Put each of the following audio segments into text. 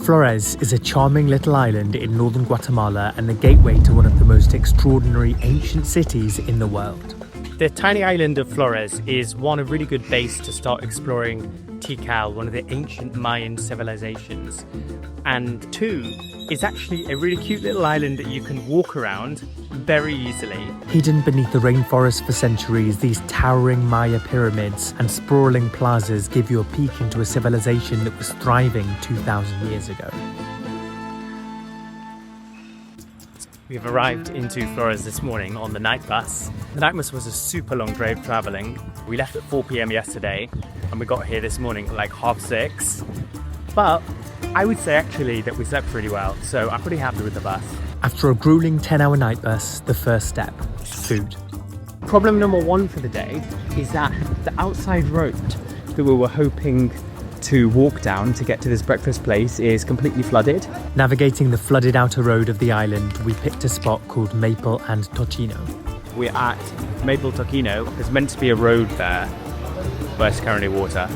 Flores is a charming little island in northern Guatemala and the gateway to one of the most extraordinary ancient cities in the world. The tiny island of Flores is one, a really good base to start exploring Tikal, one of the ancient Mayan civilizations. And two, it's actually a really cute little island that you can walk around very easily. Hidden beneath the rainforest for centuries, these towering Maya pyramids and sprawling plazas give you a peek into a civilization that was thriving 2,000 years ago. We've arrived into Flores this morning on the night bus. The night bus was a super long drive travelling. We left at 4 p.m. yesterday and we got here this morning at like 6:30. But I would say actually that we slept pretty well, so I'm pretty happy with the bus. After a grueling 10-hour night bus, the first step, food. Problem number one for the day is that the outside road that we were hoping to walk down to get to this breakfast place is completely flooded. Navigating the flooded outer road of the island, we picked a spot called Maple and Tocino. We're at Maple Tocino. There's meant to be a road there, but it's currently water.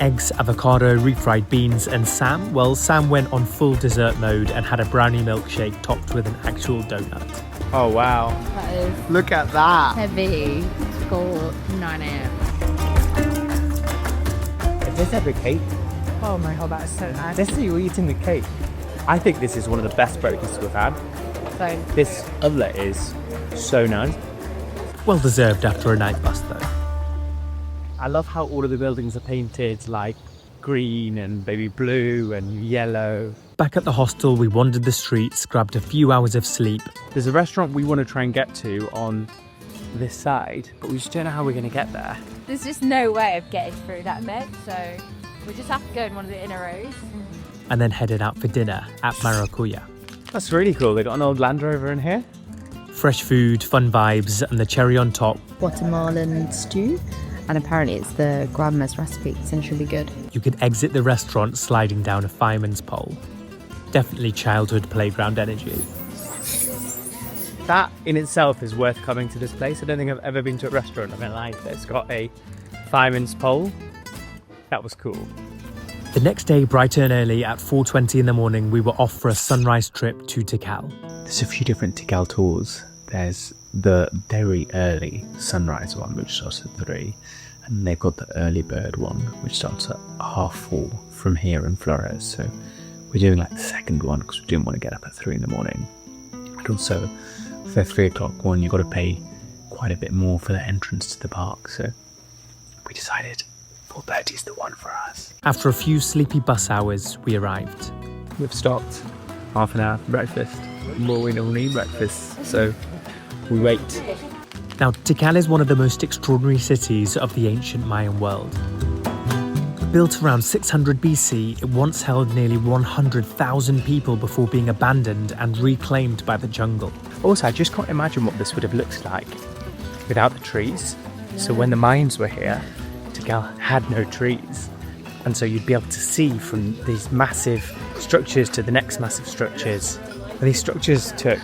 Eggs, avocado, refried beans and Sam? Well, Sam went on full dessert mode and had a brownie milkshake topped with an actual donut. Oh wow. That is look at that. heavy for 9 a.m. Is this ever cake? Oh my god, that is so nice. Let's see you eating the cake. I think this is one of the best breakfasts we've had. So This omelette is so nice. Well deserved after a night bus though. I love how all of the buildings are painted like green and baby blue and yellow. Back at the hostel, we wandered the streets, grabbed a few hours of sleep. There's a restaurant we want to try and get to on this side, but we just don't know how we're going to get there. there's just no way of getting through that bit, so we just have to go in one of the inner rows. And then headed out for dinner at Maracuya. That's really cool. They got an old Land Rover in here. Fresh food, fun vibes, and the cherry on top, Guatemalan stew. And apparently it's the grandma's recipe, so it should be good. you could exit the restaurant sliding down a fireman's pole. Definitely childhood playground energy. That in itself is worth coming to this place. I don't think I've ever been to a restaurant in my life that's got a fireman's pole. That was cool. The next day, bright and early at 4:20 in the morning, we were off for a sunrise trip to Tikal. There's a few different Tikal tours. There's the very early sunrise one, which starts at 3, and they've got the early bird one, which starts at 4:30 from here in Flores. So we're doing like the second one because we didn't want to get up at 3 in the morning. And also for the 3 o'clock one, you've got to pay quite a bit more for the entrance to the park. So we decided 4:30 is the one for us. After a few sleepy bus hours, we arrived. We've stopped half an hour for breakfast. Well, we don't need breakfast, so we wait. Now, Tikal is one of the most extraordinary cities of the ancient Mayan world. Built around 600 BC, it once held nearly 100,000 people before being abandoned and reclaimed by the jungle. Also, I just can't imagine what this would have looked like without the trees. So when the Mayans were here, Tikal had no trees. And so you'd be able to see from these massive structures to the next massive structures. And these structures took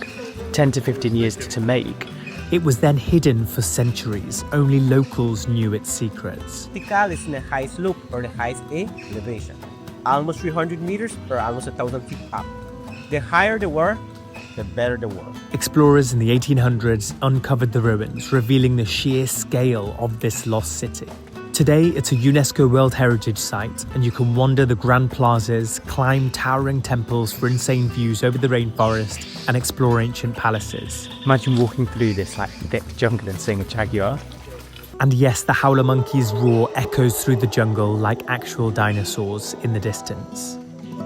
10 to 15 years to make. It was then hidden for centuries. Only locals knew its secrets. Tikal is in the highest slope or the highest elevation, almost 300 meters or almost 1,000 feet up. The higher the were, the better the were. Explorers in the 1800s uncovered the ruins, revealing the sheer scale of this lost city. Today, it's a UNESCO World Heritage Site, and you can wander the grand plazas, climb towering temples for insane views over the rainforest, and explore ancient palaces. Imagine walking through this like thick jungle and seeing a jaguar. And yes, the Howler Monkeys' roar echoes through the jungle like actual dinosaurs in the distance.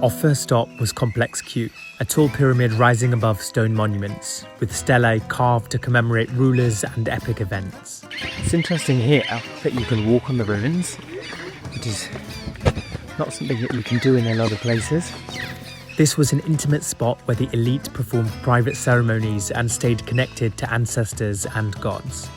Our first stop was Complex Q, a tall pyramid rising above stone monuments, with stelae carved to commemorate rulers and epic events. It's interesting here that you can walk on the ruins, which is not something that you can do in a lot of places. This was an intimate spot where the elite performed private ceremonies and stayed connected to ancestors and gods.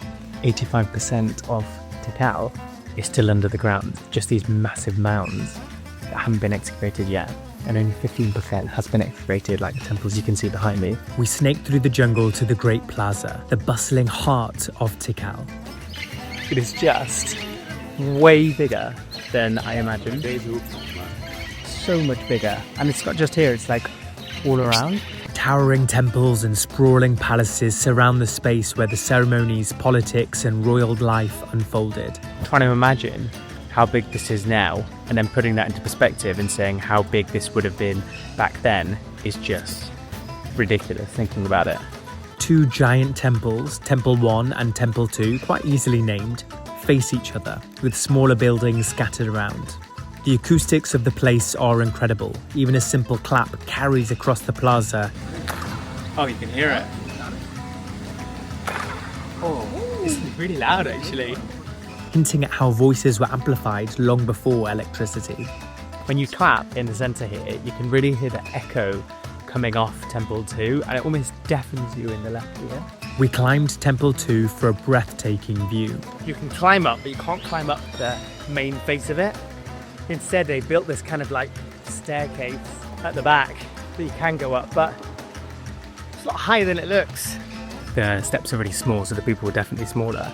85% of Tikal is still under the ground, just these massive mounds that haven't been excavated yet. And only 15% has been excavated, like the temples you can see behind me. We snaked through the jungle to the Great Plaza, the bustling heart of Tikal. It is just way bigger than I imagined. so much bigger. And it's not just here, it's like all around. Towering temples and sprawling palaces surround the space where the ceremonies, politics and royal life unfolded. Trying to imagine how big this is now and then putting that into perspective and saying how big this would have been back then is just ridiculous thinking about it. Two giant temples, Temple 1 and Temple 2, quite easily named, face each other with smaller buildings scattered around. The acoustics of the place are incredible. Even a simple clap carries across the plaza. Oh, you can hear it. Oh, it's really loud actually. Hinting at how voices were amplified long before electricity. When you clap in the centre here, you can really hear the echo coming off Temple 2 and it almost deafens you in the left ear. We climbed Temple 2 for a breathtaking view. You can climb up, but you can't climb up the main face of it. Instead, they built this kind of like staircase at the back that you can go up, but it's a lot higher than it looks. The steps are really small, so the people were definitely smaller.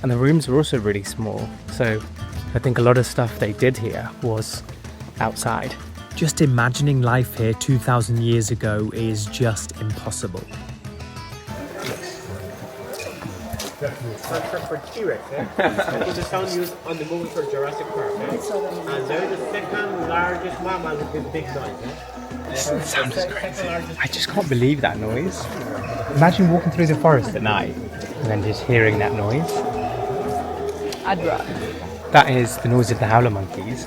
And the rooms were also really small. So I think a lot of stuff they did here was outside. Just imagining life here 2,000 years ago is just impossible. For T-Rex, it was a sound used on the movie for Jurassic Park, and they're the second largest mammal with the big noise. That sound is crazy. I just can't believe that noise. Imagine walking through the forest at night and then just hearing that noise. I'd run. That is the noise of the Howler Monkeys.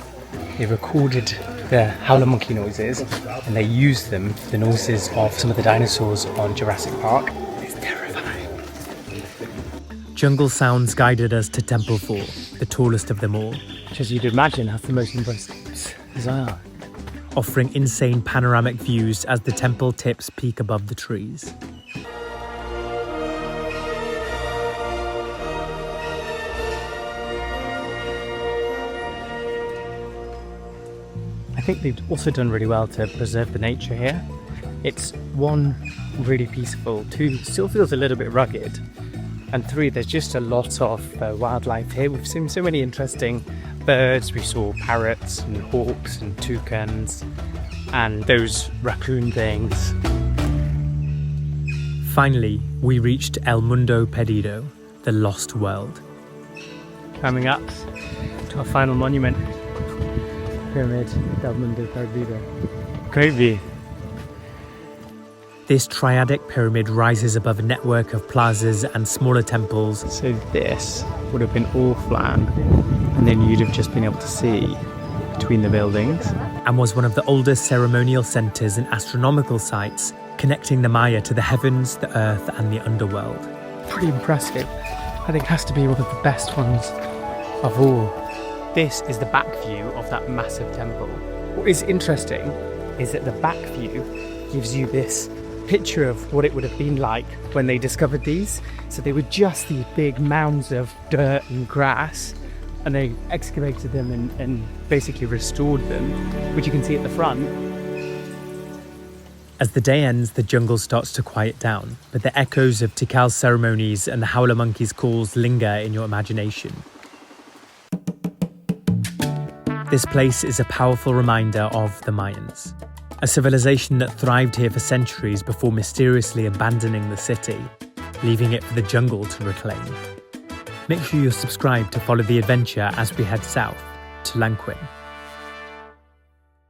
They recorded the Howler Monkey noises and they used them for the noises of some of the dinosaurs on Jurassic Park. It's terrifying. Jungle sounds guided us to Temple 4, the tallest of them all. Which, as you'd imagine, has the most impressive as well. Offering insane panoramic views as the temple tips peak above the trees. I think they've also done really well to preserve the nature here. It's 1, really peaceful, 2, still feels a little bit rugged, and 3, there's just a lot of wildlife here. We've seen so many interesting birds. We saw parrots and hawks and toucans and those raccoon things. Finally, we reached El Mundo Perdido, the lost world. Coming up to our final monument. Pyramid del Mundo Perdido. Great view. This triadic pyramid rises above a network of plazas and smaller temples. So this would have been all flat, and then you'd have just been able to see between the buildings. And was one of the oldest ceremonial centres and astronomical sites, connecting the Maya to the heavens, the earth and the underworld. Pretty impressive. I think it has to be one of the best ones of all. This is the back view of that massive temple. What is interesting is that the back view gives you this picture of what it would have been like when they discovered these. So they were just these big mounds of dirt and grass, and they excavated them and basically restored them, which you can see at the front. As the day ends, the jungle starts to quiet down, but the echoes of Tikal's ceremonies and the Howler Monkeys' calls linger in your imagination. This place is a powerful reminder of the Mayans, a civilization that thrived here for centuries before mysteriously abandoning the city, leaving it for the jungle to reclaim. Make sure you're subscribed to follow the adventure as we head south to Lanquin.